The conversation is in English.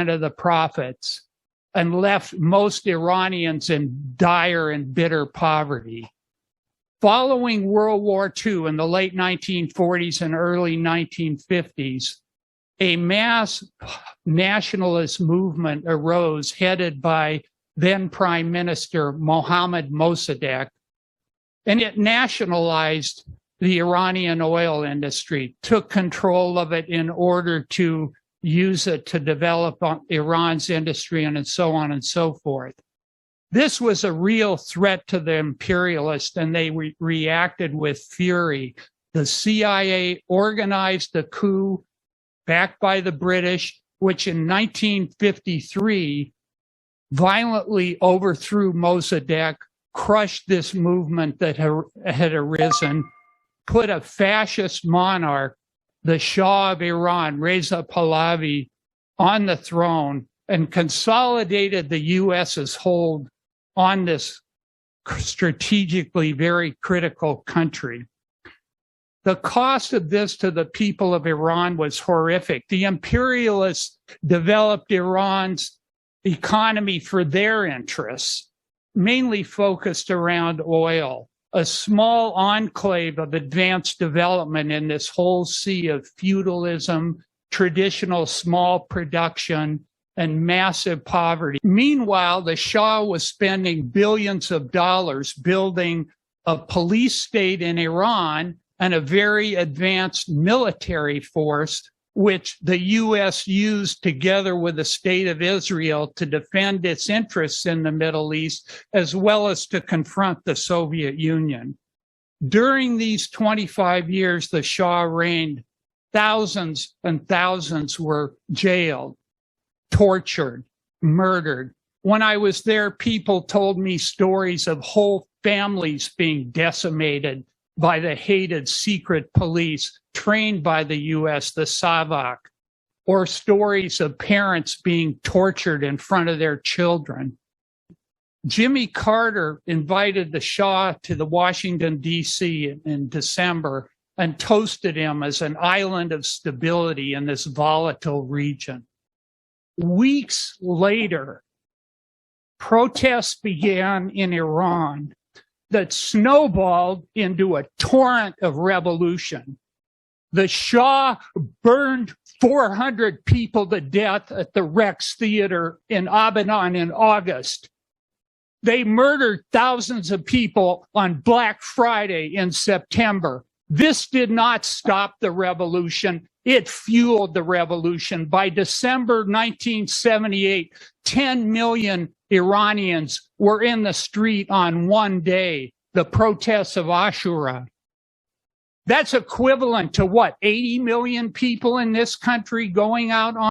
of the profits and left most Iranians in dire and bitter poverty. Following World War II in the late 1940s and early 1950s, a mass nationalist movement arose headed by then Prime Minister Mohammad Mossadegh, and it nationalized the Iranian oil industry, took control of it in order to use it to develop Iran's industry and so on and so forth. This was a real threat to the imperialists, and they reacted with fury. The CIA organized a coup backed by the British, which in 1953 violently overthrew Mossadegh, crushed this movement that had arisen, put a fascist monarch, the Shah of Iran, Reza Pahlavi, on the throne and consolidated the U.S.'s hold on this strategically very critical country. The cost of this to the people of Iran was horrific. The imperialists developed Iran's economy for their interests, mainly focused around oil, a small enclave of advanced development in this whole sea of feudalism, traditional small production, and massive poverty. Meanwhile, the Shah was spending billions of dollars building a police state in Iran and a very advanced military force, which the U.S. used together with the state of Israel to defend its interests in the Middle East, as well as to confront the Soviet Union. During these 25 years the Shah reigned, thousands and thousands were jailed, tortured, murdered. When I was there, people told me stories of whole families being decimated by the hated secret police trained by the U.S., the Savak, or stories of parents being tortured in front of their children. Jimmy Carter invited the Shah to the Washington, D.C. in December and toasted him as an island of stability in this volatile region. Weeks later, protests began in Iran that snowballed into a torrent of revolution. The Shah burned 400 people to death at the Rex Theater in Abadan in August. They murdered thousands of people on Black Friday in September. This did not stop the revolution. It fueled the revolution. By December 1978, 10 million Iranians were in the street on one day, the protests of Ashura. That's equivalent to what, 80 million people in this country going out on